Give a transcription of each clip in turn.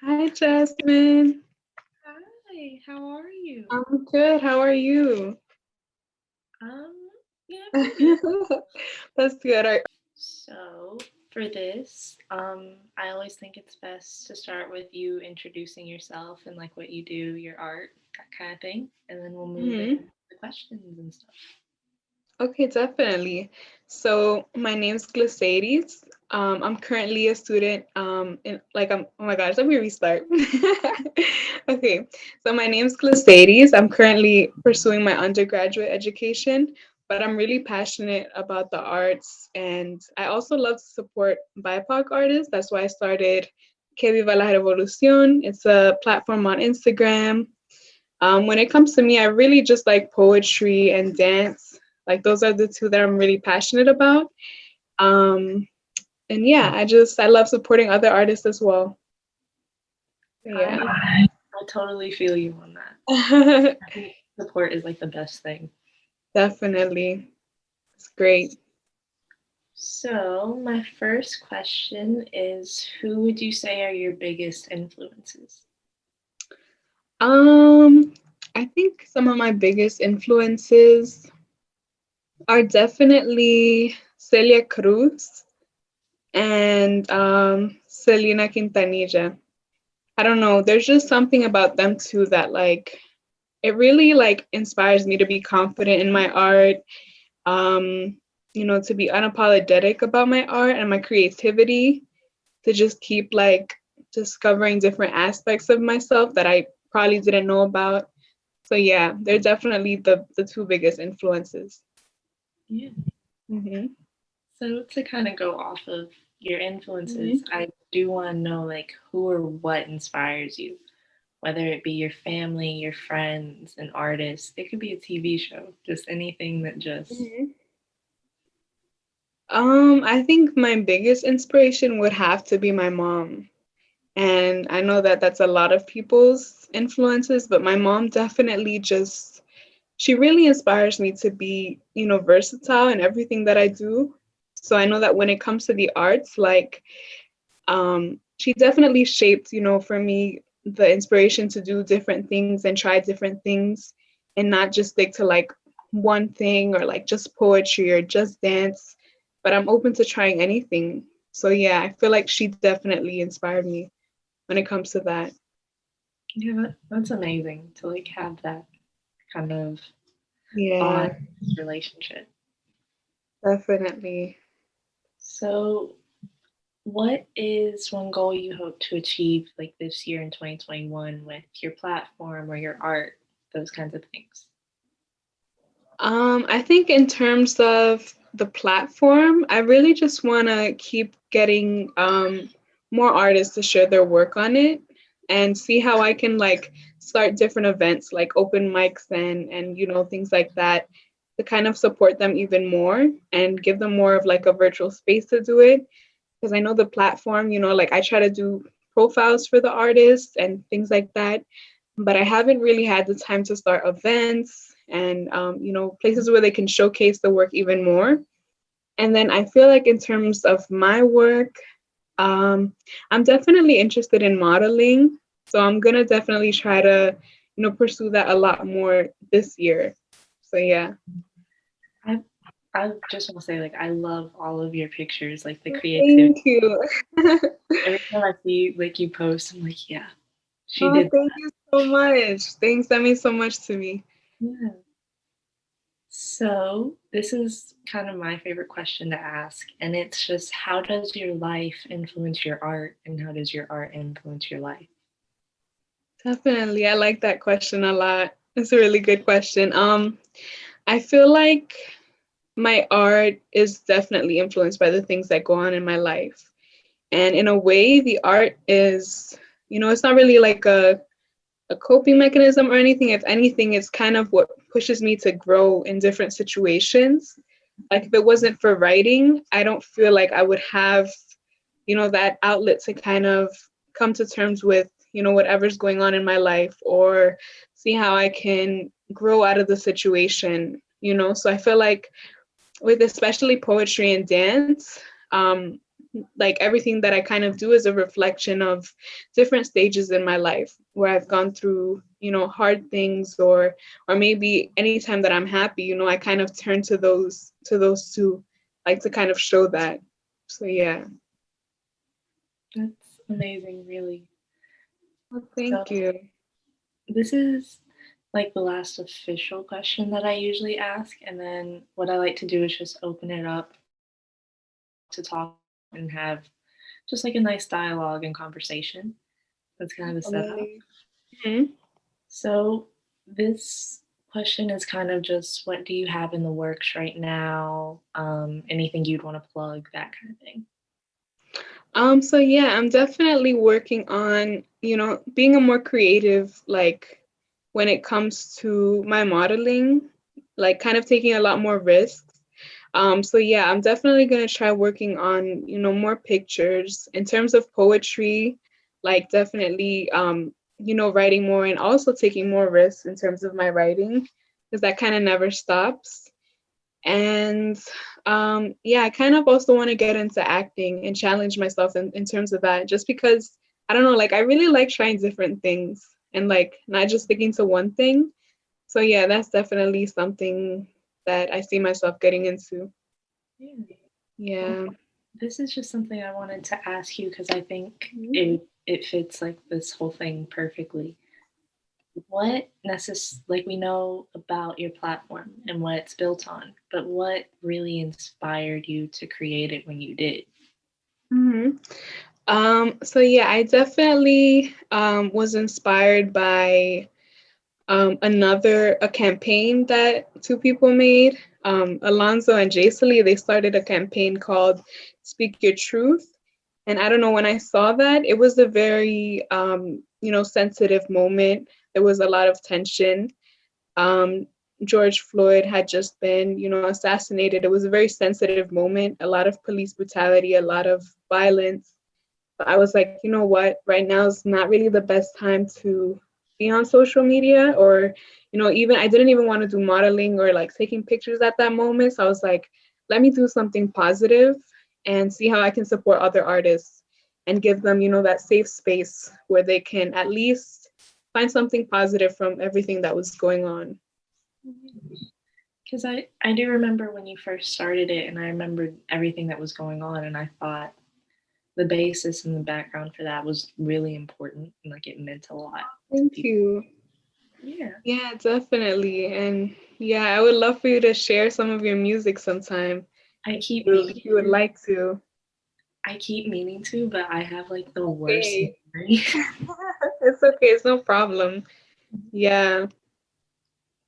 Hi, Jasmine. Hi, how are you? I'm good. How are you? Um, yeah, pretty good. That's good. So, for this, I always think it's best to start with you introducing yourself and like what you do, your art, that kind of thing, and then we'll move into Mhm. the questions and stuff. Okay, definitely. So my name's Glesaidys. I'm currently a student. Oh my gosh, let me restart. Okay, so my name's Glesaidys. I'm currently pursuing my undergraduate education, but I'm really passionate about the arts, and I also love to support BIPOC artists. That's why I started Que Viva la Revolucion. It's a platform on Instagram. When it comes to me, I really just like poetry and dance. Like those are the two that I'm really passionate about. Um, and yeah, I love supporting other artists as well. Yeah. I totally feel you on that. I think support is like the best thing. Definitely. It's great. So, my first question is who would you say are your biggest influences? Um, I think some of my biggest influences are definitely Celia Cruz and Selena Quintanilla. I don't know. There's just something about them too that like it really like inspires me to be confident in my art. Um, to be unapologetic about my art and my creativity, to just keep like discovering different aspects of myself that I probably didn't know about. So yeah, they're definitely the two biggest influences. Yeah. Hmm. So to kind of go off of your influences, Hmm. I do want to know like who or what inspires you, whether it be your family, your friends, an artist. It could be a TV show, just anything that just Hmm. I think my biggest inspiration would have to be my mom. And I know that that's a lot of people's influences, but my mom definitely just, she really inspires me to be, versatile in everything that I do. So I know that when it comes to the arts, like, she definitely shaped, for me, the inspiration to do different things and try different things and not just stick to like one thing or like just poetry or just dance, but I'm open to trying anything. So yeah, I feel like she definitely inspired me when it comes to that. yeah, that's amazing to like have that kind of bond Yeah, relationship. definitely. So, what is one goal you hope to achieve like this year in 2021 with your platform or your art, those kinds of things? I think in terms of the platform, I really just want to keep getting more artists to share their work on it and see how I can like start different events like open mics and things like that to kind of support them even more and give them more of like a virtual space to do it because I know the platform, like I try to do profiles for the artists and things like that, but I haven't really had the time to start events and places where they can showcase the work even more. And then I feel like in terms of my work, I'm definitely interested in modeling, so I'm gonna definitely try to pursue that a lot more this year. So yeah. I I just want to say like I love all of your pictures, like the creativity. Thank you. Every time I see like you post, I'm like, yeah, she Oh, did thank you so much. Thanks. That means so much to me. that. Yeah. So this is kind of my favorite question to ask, and it's just how does your life influence your art, and how does your art influence your life? Definitely. I like that question a lot. It's a really good question. I feel like my art is definitely influenced by the things that go on in my life. And in a way, the art is, it's not really like a coping mechanism or anything. If anything, it's kind of what pushes me to grow in different situations. Like if it wasn't for writing, I don't feel like I would have, that outlet to kind of come to terms with, whatever's going on in my life or see how I can grow out of the situation. So I feel like with especially poetry and dance, like everything that I kind of do is a reflection of different stages in my life where I've gone through, hard things, or maybe anytime that I'm happy, I kind of turn to those two, like to kind of show that. So yeah. That's amazing, really. Well, So thank you. this is like the last official question that I usually ask, and then what I like to do is just open it up to talk and have just like a nice dialogue and conversation. That's kind of the setup. Definitely. Mhm. So this question is kind of just what do you have in the works right now? Anything you'd want to plug, that kind of thing. So yeah, I'm definitely working on, being a more creative, like when it comes to my modeling, like kind of taking a lot more risks. So yeah, I'm definitely gonna try working on, more pictures. In terms of poetry, like definitely, writing more and also taking more risks in terms of my writing, because that kind of never stops. And yeah, I kind of also want to get into acting and challenge myself in terms of that, just because I don't know, like I really like trying different things and like not just sticking to one thing. So yeah, that's definitely something that I see myself getting into. Yeah. Well, Yeah. this is just something I wanted to ask you because I think Mhm. it fits like this whole thing perfectly. What like we know about your platform and what it's built on, but what really inspired you to create it when you did? Mhm. So yeah, I definitely was inspired by a campaign that two people made. Alonzo and Jacely, they started a campaign called Speak Your Truth. And I don't know, when I saw that, it was a very, sensitive moment. There was a lot of tension. Um, George Floyd had just been, assassinated. It was a very sensitive moment, a lot of police brutality, a lot of violence. But I was like, you know what? Right now is not really the best time to be on social media, or, even I didn't even want to do modeling or like taking pictures at that moment. So I was like, let me do something positive and see how I can support other artists and give them, that safe space where they can at least find something positive from everything that was going on. Because I do remember when you first started it, and I remembered everything that was going on, and I thought the basis and the background for that was really important, and like it meant a lot to Thank people. you. Yeah, Yeah, definitely. And yeah, I would love for you to share some of your music sometime I if keep you meaning if you would to. like to. I keep meaning to, but I have like the worst Okay. memory. It's okay, it's no problem. Yeah.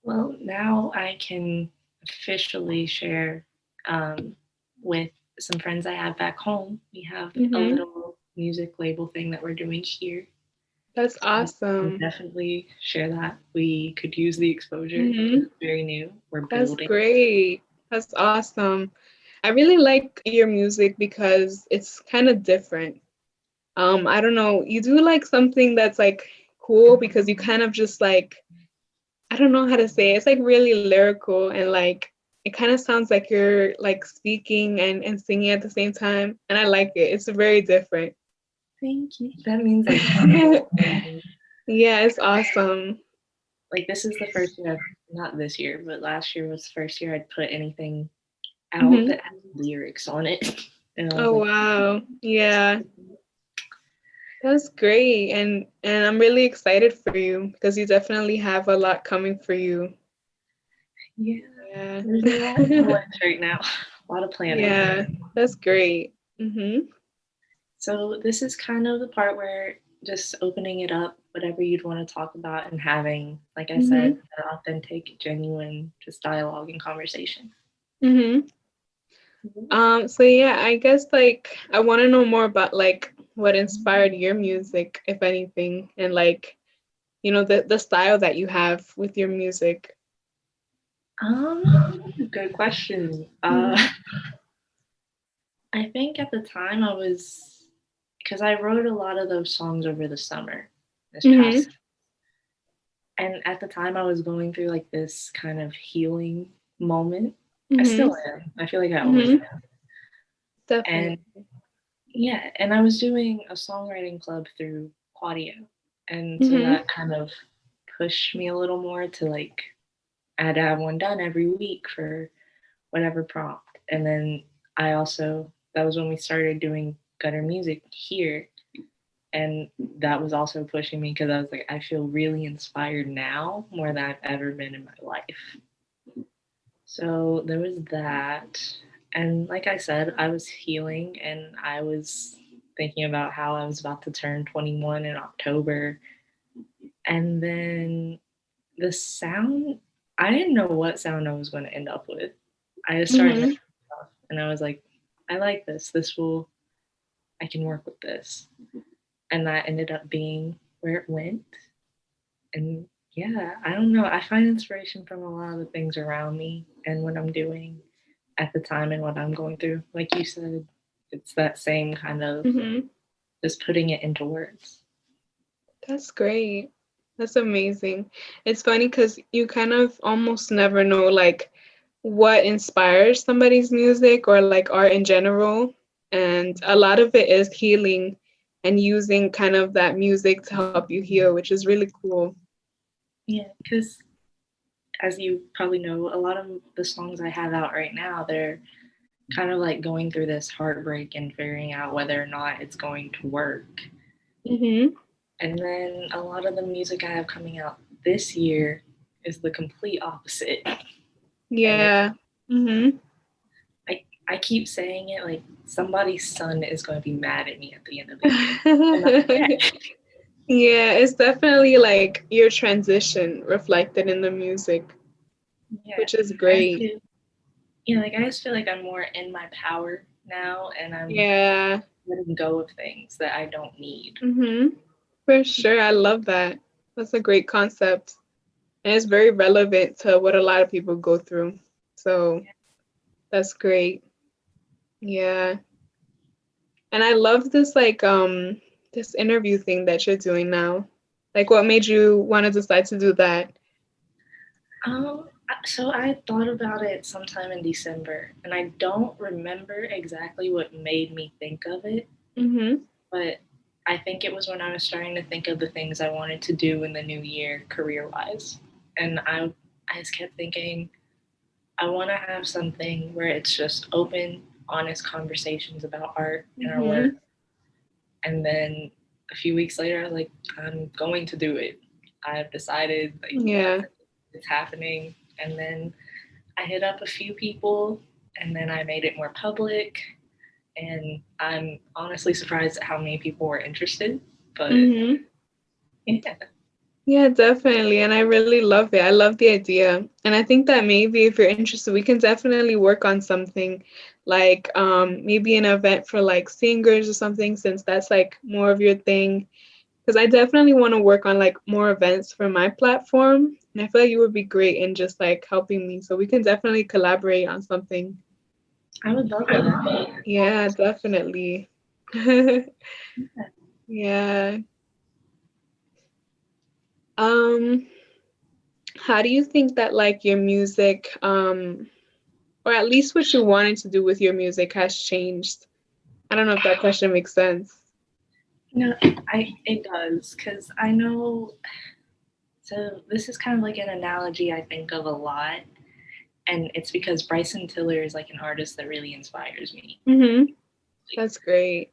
Well, now I can officially share um, with some friends I have back home. We have a Mm-hmm. little music label thing that we're doing here. That's So I'll awesome. definitely share that. We could use the exposure Mm-hmm. because it's very new. We're That's building. great. That's awesome. I really like your music because it's kind of different. I don't know, you do like something that's like cool because you kind of just like, I don't know how to say it. It's like really lyrical and like it kind of sounds like you're like speaking and singing at the same time. And I like it. It's very different. Thank you. That means like Yeah, it's awesome. like this is the first year I've not this year, but last year was the first year I'd put anything out Hmm. that had lyrics on it. And I was Oh like, wow. Yeah. That's great. And I'm really excited for you because you definitely have a lot coming for you. yeah, Yeah. there's a lot in the works right now. A lot of planning. Yeah. That's great. Hmm. So this is kind of the part where just opening it up, whatever you'd want to talk about, and having, like I said, Hmm. an authentic, genuine, just dialogue and conversation. Hmm. Mhm. So yeah, I guess like I want to know more about like what inspired your music, if anything, and like, the style that you have with your music. Good question. Hmm. I think at the time I was, because I wrote a lot of those songs over the summer, this Hmm. past, and at the time I was going through like this kind of healing moment. I Hmm. still am. I feel like I always Hmm. am. And Definitely. Yeah, and I was doing a songwriting club through Quadio, and so Mm-hmm. that kind of pushed me a little more to like I had to have one done every week for whatever prompt. And then I also that was when we started doing gutter music here, and that was also pushing me because I was like, I feel really inspired now more than I've ever been in my life. So there was that. And like I said, I was healing and I was thinking about how I was about to turn 21 in October. And then the sound, I didn't know what sound I was going to end up with. I just started Mm-hmm. making stuff and I was like, I like this. I can work with this. And that ended up being where it went. And yeah, I don't know. I find inspiration from a lot of the things around me and what I'm doing at the time and what I'm going through. Like you said, it's that same kind of Mm-hmm. just putting it into words. That's great. That's amazing. It's funny because you kind of almost never know like what inspires somebody's music or like art in general. And a lot of it is healing and using kind of that music to help you heal, which is really cool. Yeah, because as you probably know, a lot of the songs I have out right now, they're kind of like going through this heartbreak and figuring out whether or not it's going to work. Mm-hmm. And then a lot of the music I have coming out this year is the complete opposite. And Yeah. Mm-hmm. I keep saying it like somebody's son is going to be mad at me at the end of the year. And that's okay. Yeah, it's definitely like your transition reflected in the music, Yeah. which is I great. feel, like I just feel like I'm more in my power now and I'm Yeah. letting go of things that I don't need. Mm-hmm. For sure. I love that. That's a great concept. And it's very relevant to what a lot of people go through. So that's great. Yeah. And I love this this interview thing that you're doing now. Like what made you want to decide to do that? So I thought about it sometime in December, and I don't remember exactly what made me think of it, Mm-hmm. but I think it was when I was starting to think of the things I wanted to do in the new year career wise. And I just kept thinking, I want to have something where it's just open, honest conversations about art and our work. Mm-hmm. And then a few weeks later, I was like, I'm going to do it. I have decided, like, Yeah. it's happening. And then I hit up a few people and then I made it more public. And I'm honestly surprised at how many people were interested. But Mm-hmm. yeah, Yeah, definitely. And I really love it. I love the idea. And I think that maybe if you're interested, we can definitely work on something like maybe an event for like singers or something, since that's like more of your thing. Because I definitely want to work on like more events for my platform. And I feel like you would be great in just like helping me. So we can definitely collaborate on something. I would love that. Yeah, definitely. Yeah. Um, how do you think that like your music, or at least what you wanted to do with your music has changed? I don't know if that question makes sense. No, it does because I know. So this is kind of like an analogy I think of a lot, and it's because Bryson Tiller is like an artist that really inspires me. Mm-hmm. That's great.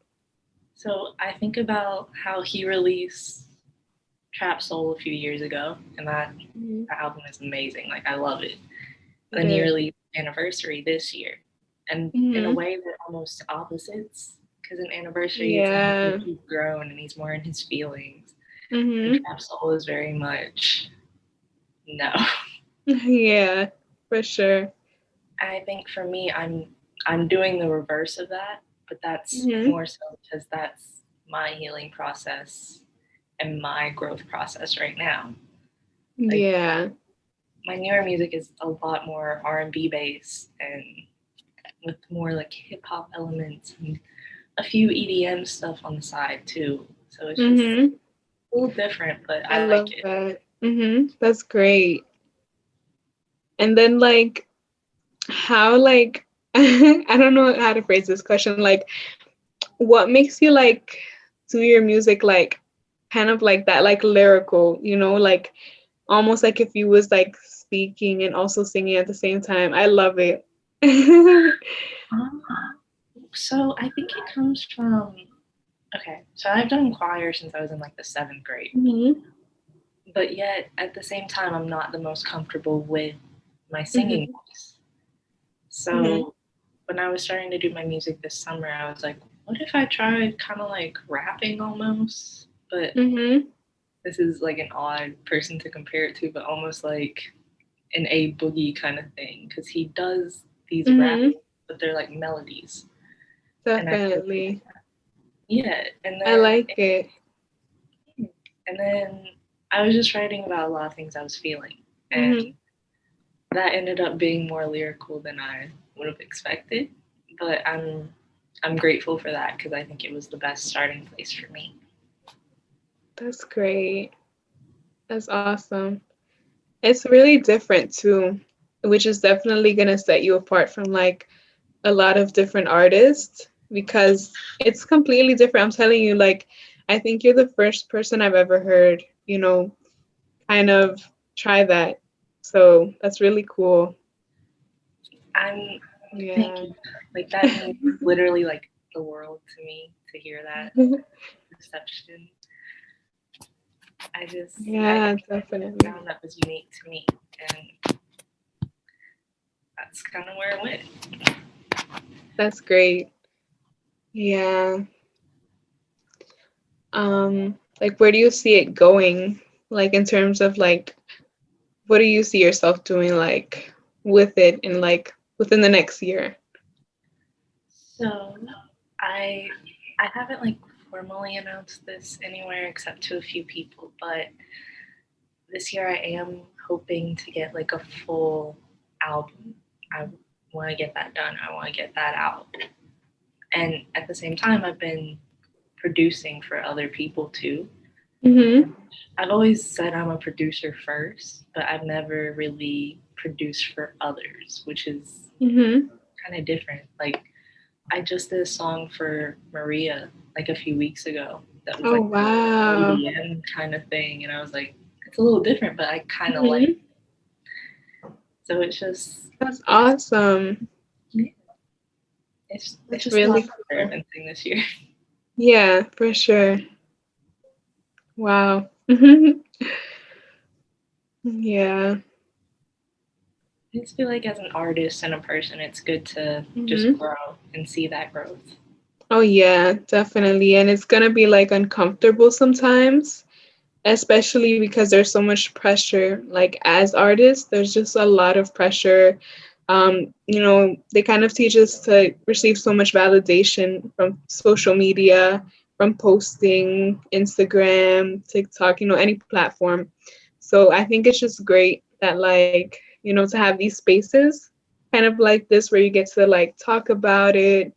So I think about how he released Trap Soul a few years ago, and Mm-hmm. that album is amazing. Like I love it. And It then he is. released Anniversary this year, and in a Mm-hmm. way they're almost opposites. Because in Anniversary, it's like Yeah. he's grown and he's more in his feelings, and Mm-hmm. Trap Soul is very much no. Yeah, for sure. I think for me, I'm doing the reverse of that, but that's Mm-hmm. more so because that's my healing process and my growth process right now. Like Yeah. my newer music is a lot more R&B based and with more like hip hop elements and a few EDM stuff on the side too. So it's just Mm-hmm. a little different, but I I like love it. that. Mm-hmm. That's great. And then like how like I don't know how to phrase this question. Like what makes you like do your music like kind of like that, like lyrical, like almost like if you was like speaking and also singing at the same time. I love it. Um, so I think it comes from okay. So I've done choir since I was in like the seventh grade, Mhm. but yet at the same time, I'm not the most comfortable with my singing Mhm. voice. Mhm. So when I was starting to do my music this summer, I was like, what if I tried kind of like rapping almost? But Mhm. this is like an odd person to compare it to, but almost like an A Boogie kind of thing because he does these raps, Mhm. but they're like melodies, and I feel like Definitely. yeah, I like it. and then I was just writing about a lot of things I was feeling, and Mhm. that ended up being more lyrical than I would have expected. But I'm grateful for that because I think it was the best starting place for me. That's great. That's awesome. It's really different too, which is definitely gonna set you apart from like a lot of different artists because it's completely different. I'm telling you, like, I think you're the first person I've ever heard, kind of try that. So that's really cool. I'm Yeah. thinking like that means literally like the world to me to hear that reception. I Yeah, think definitely. sound that was unique to me, and that's kind of where it went. That's great. Yeah. Like where do you see it going? Like in terms of like what do you see yourself doing like with it in like within the next year? So I I haven't like formally announced this anywhere except to a few people, but this year I am hoping to get like a full album. I want to get that done. I want to get that out. And at the same time, I've been producing for other people too. Mhm. I've always said I'm a producer first, but I've never really produced for others, which is Mhm. kind of different. Like I just did a song for Maria like a few weeks ago that was Oh like wow. EDM kind of thing, and I was like, it's a little different, but I kind of like. Mhm. So it's just That's awesome. it's That's just a lot really of cool. experimenting this year. Yeah, for sure. Wow. Yeah. I just feel like as an artist and a person, it's good to just Mhm. grow and see that growth. Oh yeah, definitely. And it's gonna be like uncomfortable sometimes, especially because there's so much pressure. Like as artists, there's just a lot of pressure. They kind of teach us to receive so much validation from social media, from posting, Instagram, TikTok, any platform. So I think it's just great that like, to have these spaces kind of like this where you get to like talk about it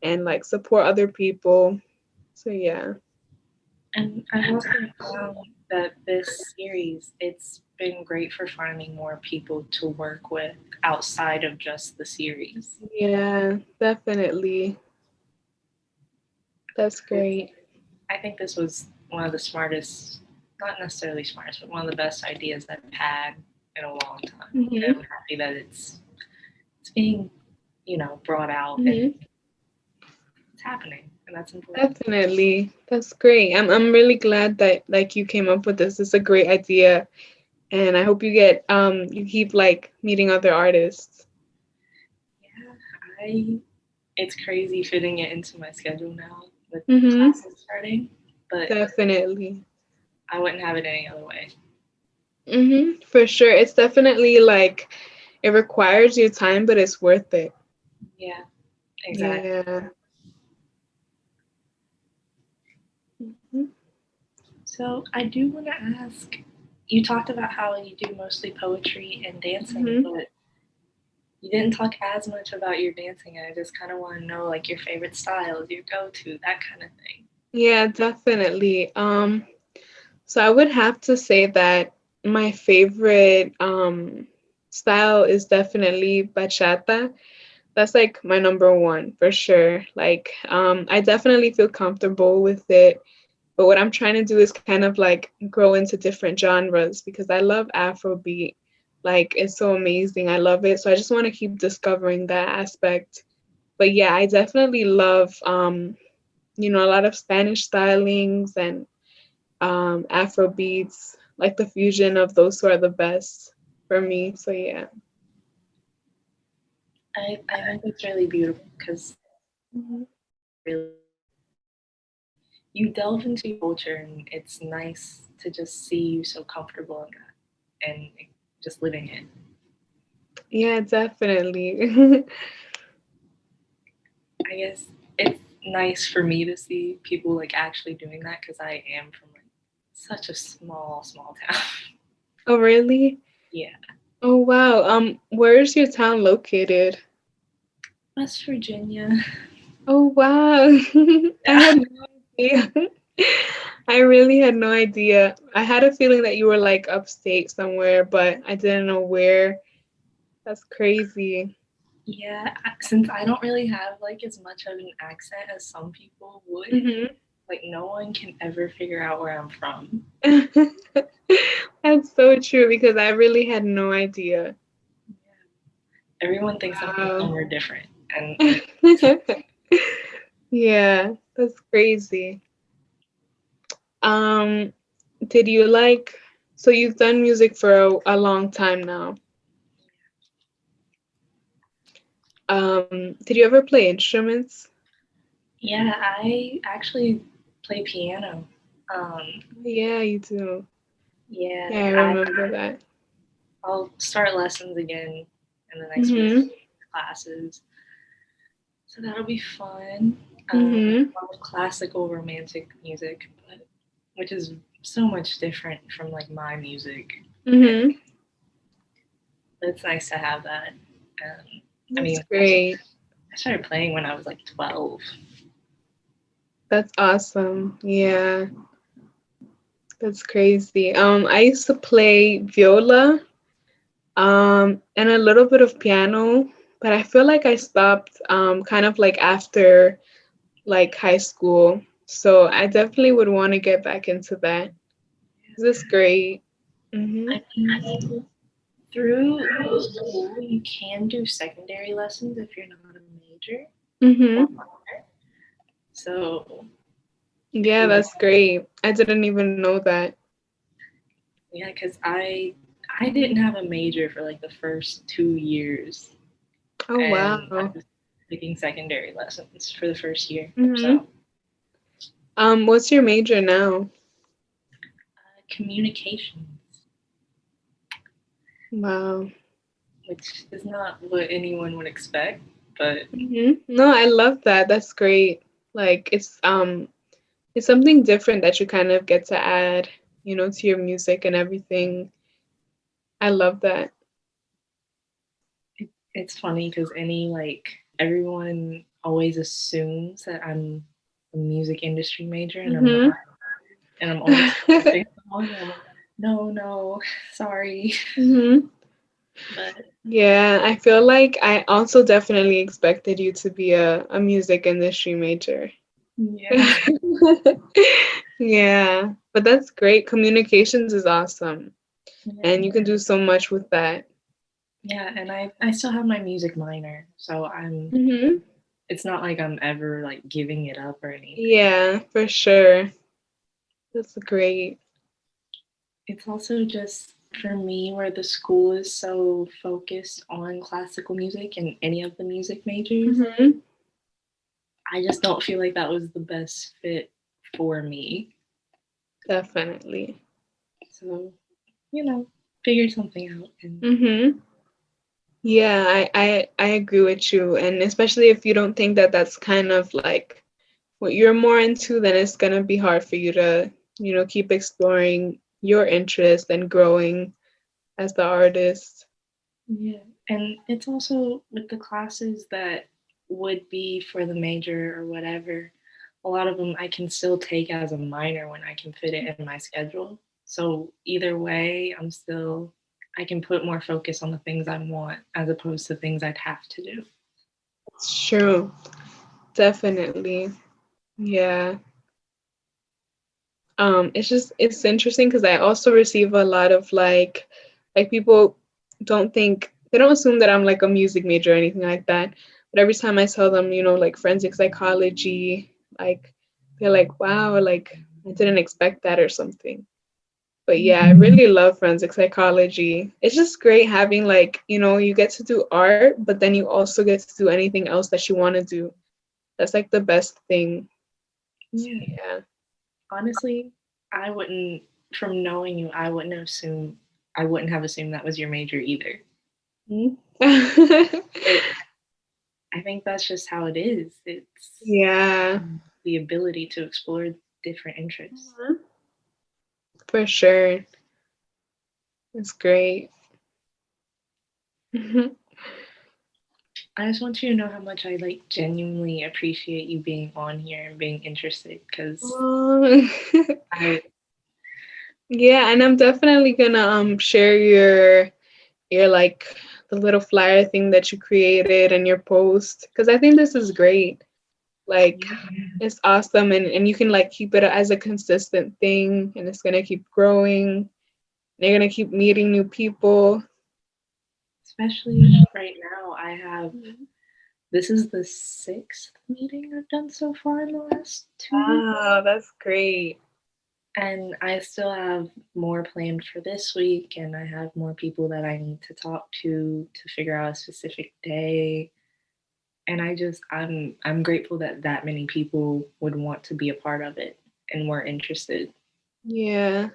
and like support other people. So yeah. And I've also found that this series, it's been great for finding more people to work with outside of just the series. Yeah, definitely. That's great. I think this was one of the smartest, not necessarily smartest, but one of the best ideas I've had in a long time. And Hmm. I'm happy that it's being, brought out and Hmm. it's happening, and that's important. Definitely. That's great. I'm really glad that like you came up with this. It's a great idea. And I hope you keep like meeting other artists. Yeah, I it's crazy fitting it into my schedule now with Hmm. classes starting, but Definitely. I wouldn't have it any other way. For sure. It's definitely like it requires your time, but it's worth it. Yeah, exactly. Yeah. Mhm. So I do want to ask, you talked about how you do mostly poetry and dancing, Mhm. but you didn't talk as much about your dancing. I just kind of want to know like your favorite styles, your go-to, that kind of thing. Yeah, definitely. So I would have to say that my favorite style is definitely bachata. That's like my number one for sure. Like, I definitely feel comfortable with it. But what I'm trying to do is kind of like grow into different genres because I love Afrobeat. Like, it's so amazing. I love it. So I just want to keep discovering that aspect. But yeah, I definitely love, a lot of Spanish stylings and Afro beats, like the fusion of those two are the best for me. So yeah. I think it's really beautiful because Mhm. really you delve into your culture and it's nice to just see you so comfortable in that and just living it. Yeah, definitely. I guess it's nice for me to see people like actually doing that because I am from like such a small town. Oh, really? Yeah, Oh, wow. Where is your town located? West Virginia. Oh, wow. I Yeah. had no idea. I really had no idea. I had a feeling that you were like upstate somewhere, but I didn't know where. That's crazy. Yeah, since I don't really have like as much of an accent as some people would, Hmm. like no one can ever figure out where I'm from. That's so true because I really had no idea. Everyone thinks I'm from Wow. somewhere different, and Yeah, that's crazy. Um, did you like, so you've done music for a long time now. Did you ever play instruments? yeah, I actually play piano. Um, Yeah, you do. yeah, Yeah, I remember that. I'll start lessons again in the next week, Mhm. classes, so that'll be fun. Mhm. A lot of classical romantic music, but which is so much different from like my music, and Mhm. it's nice to have that. I That's mean, great. I started playing when I was like 12. That's awesome. Yeah, that's crazy. I used to play viola, and a little bit of piano, but I feel like I stopped, kind of like after like high school. So I definitely would want to get back into that. This is great. Mhm. I mean, through the school, you can do secondary lessons if you're not a major or Mhm. minor. So if Yeah, you, that's great. I didn't even know that. yeah, because I didn't have a major for like the first 2 years, Oh and I wow. was taking secondary lessons for the first year. Mhm. So What's your major now? communications, Wow. which is not what anyone would expect, but No, I love that. That's great. Like it's something different that you kind of get to add, to your music and everything. I love that. it's funny because everyone always assumes that I'm a music industry major, and I'm Mhm. not. And I'm always correcting someone. And I'm like, no, no, sorry. Mhm. But Yeah, I feel like I also definitely expected you to be a music industry major. yeah, Yeah, but that's great. Communications is awesome, yeah, and you can do so much with that. yeah. And I still have my music minor, so I'm. Hmm. It's not like I'm ever like giving it up or anything. Yeah, for sure. That's great. It's also just for me where the school is so focused on classical music and any of the music majors. Hmm. I just don't feel like that was the best fit for me. Definitely. So, figured something out. And Hmm. Yeah, I agree with you, and especially if you don't think that that's kind of like what you're more into, then it's gonna be hard for you to, keep exploring your interest and growing as the artist. yeah, and it's also with the classes that would be for the major or whatever, a lot of them I can still take as a minor when I can fit it in my schedule. So either way, I can put more focus on the things I want as opposed to things I'd have to do. It's true. Definitely. Yeah. It's interesting because I also receive a lot of like people don't think they don't assume that I'm like a music major or anything like that. But every time I tell them, like forensic psychology, like they're like, wow, like I didn't expect that or something. But yeah, I really love forensic psychology. It's just great having like, you get to do art, but then you also get to do anything else that you want to do. That's like the best thing. So, Yeah. yeah. Honestly, I wouldn't, from knowing you, I wouldn't have assumed that was your major either. Mhm. But I think that's just how it is. It's Yeah. the ability to explore different interests. Mhm. For sure. It's great. Mhm. I just want you to know how much I like genuinely appreciate you being on here and being interested because Oh. I Yeah, and I'm definitely gonna share your like the little flyer thing that you created and your post because I think this is great. Like it's awesome and you can like keep it as a consistent thing and it's gonna keep growing. You're gonna keep meeting new people. especially right now I have this is the sixth meeting I've done so far in the last 2 weeks. Wow, that's great. And I still have more planned for this week, and I have more people that I need to talk to figure out a specific day. And I'm grateful that that many people would want to be a part of it and were interested. Yeah.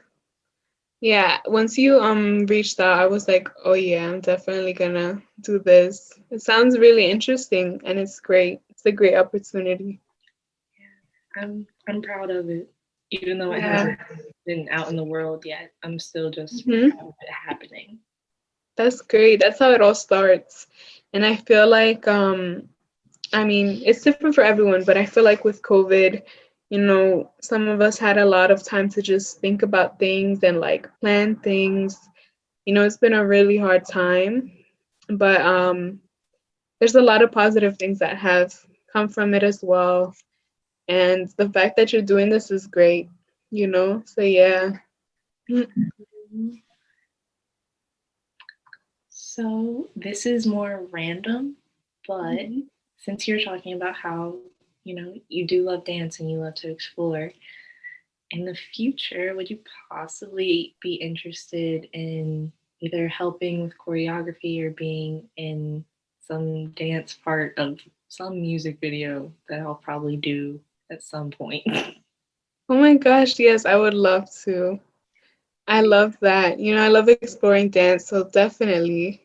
Yeah, once you reached out, I was like, oh yeah, I'm definitely gonna do this. It sounds really interesting and it's great. It's a great opportunity. I'm proud of it, even though it Yeah. hasn't been out in the world yet. I'm still just Hmm. proud of it happening. That's great. That's how it all starts. And I feel like I mean, it's different for everyone, but I feel like with COVID, some of us had a lot of time to just think about things and like plan things. It's been a really hard time, but there's a lot of positive things that have come from it as well. And the fact that you're doing this is great. So yeah. So this is more random, but Mhm. since you're talking about how, you do love dance and you love to explore, in the future, would you possibly be interested in either helping with choreography or being in some dance part of some music video that I'll probably do at some point? Oh my gosh, yes, I would love to. I love that. I love exploring dance, so definitely.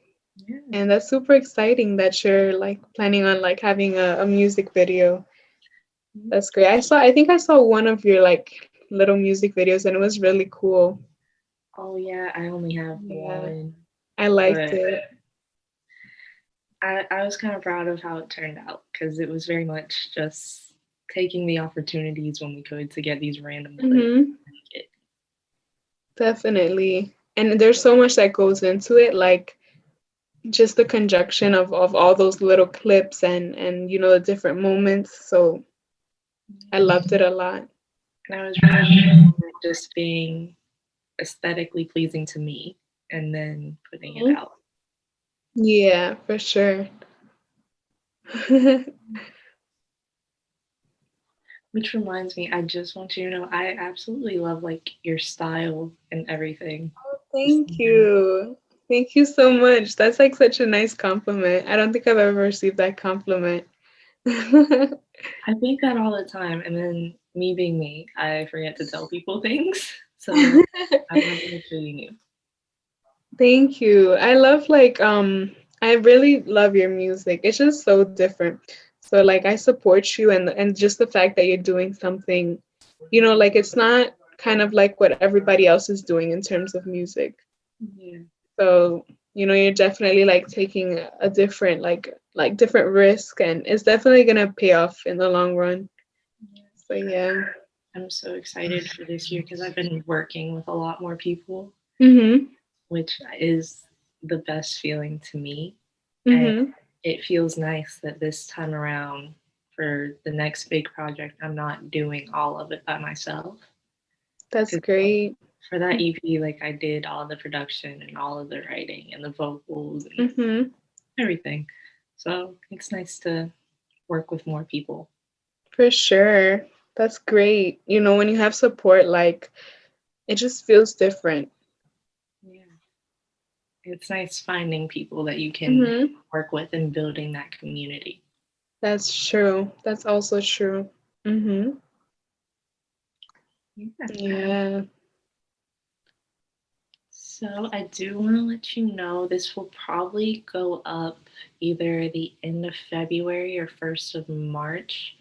Yeah. And that's super exciting that you're like planning on like having a music video. That's great. I think I saw one of your like little music videos and it was really cool. Oh yeah, I only have Yeah, one, I liked but it. I was kind of proud of how it turned out because it was very much just taking the opportunities when we could to get these random clips. Mm-hmm. Definitely. And there's so much that goes into it, like just the conjunction of all those little clips and the different moments. So I loved it a lot. And I was really just being aesthetically pleasing to me and then putting it Mhm. out. Yeah, for sure. Which reminds me, I just want you to know I absolutely love like your style and everything. Just, Thank you. Thank you so much. That's like such a nice compliment. I don't think I've ever received that compliment. I think that all the time, and then me being me, I forget to tell people things. So I wanted to make sure you knew. Thank you. I really love your music. It's just so different. So like I support you and just the fact that you're doing something, like it's not kind of like what everybody else is doing in terms of music. Yeah. So, you're definitely like taking a different like different risk and it's definitely gonna pay off in the long run. So yeah. I'm so excited for this year because I've been working with a lot more people, Mhm. which is the best feeling to me. And Mhm. it feels nice that this time around for the next big project, I'm not doing all of it by myself. That's 'Cause great. for that EP, like I did all the production and all of the writing and the vocals and Mm-hmm. everything. So it's nice to work with more people. For sure. That's great. You know, when you have support, like it just feels different. Yeah. It's nice finding people that you can Mm-hmm. work with and building that community. That's true. That's also true. Mm-hmm. Yeah. Yeah. So I do want to let you know this will probably go up either the end of February or 1st of March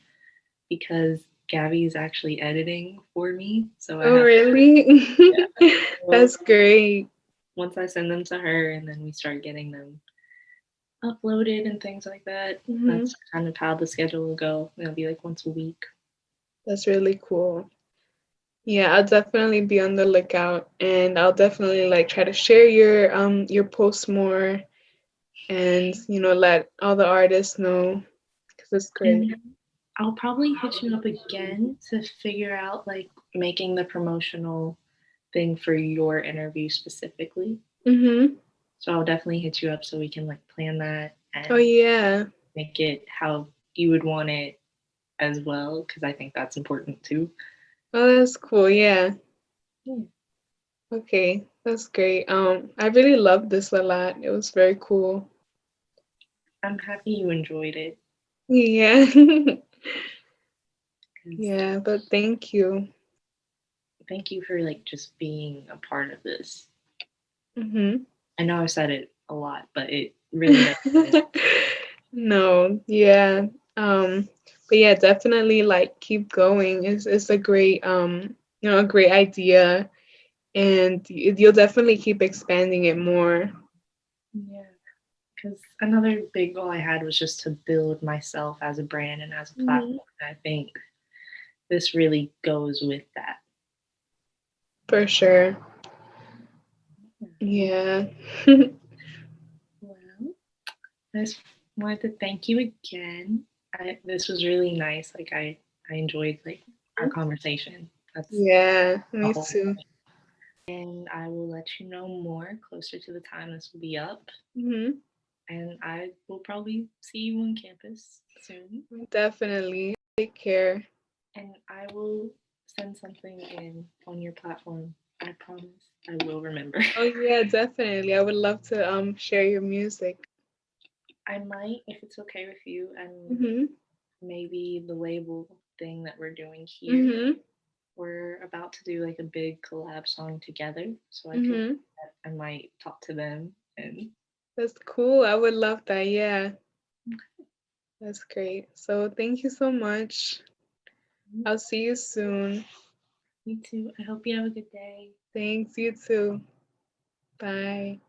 because Gabby is actually editing for me. So I Oh, have, really? yeah. So That's great. once I send them to her and then we start getting them uploaded and things like that, Mm-hmm. that's kind of how the schedule will go. It'll be like once a week. That's really cool. Yeah, I'll definitely be on the lookout and I'll definitely like try to share your posts more and let all the artists know because it's great. And I'll probably hit you up again to figure out like making the promotional thing for your interview specifically. Mm-hmm. So I'll definitely hit you up so we can like plan that Oh and yeah. make it how you would want it as well because I think that's important too. Oh, that's cool. Yeah. Yeah. Okay. That's great. I really loved this a lot. It was very cool. I'm happy you enjoyed it Yeah. because Yeah, but thank you. thank you for like just being a part of this. Mm-hmm. I know I said it a lot, but it really does. No, yeah. But yeah, definitely like keep going. It's a great a great idea and you'll definitely keep expanding it more. Yeah, because another big goal I had was just to build myself as a brand and as a Hmm. platform. I think this really goes with that. For sure. Yeah. Yeah. Well, I just wanted to thank you again. This was really nice. Like I enjoyed like our conversation. That's Yeah, the me whole too. point. And I will let you know more closer to the time this will be up. Hmm. And I will probably see you on campus soon. Definitely. Take care. And I will send something in on your platform. I promise I will remember. Oh yeah, definitely. I would love to share your music. I might, if it's okay with you, and Mhm. maybe the label thing that we're doing here. Mhm. We're about to do like a big collab song together. So I think Mhm. that I might talk to them and That's cool. I would love that. Yeah. That's great. So thank you so much. I'll see you soon. me too. I hope you have a good day. Thanks, you too. Bye.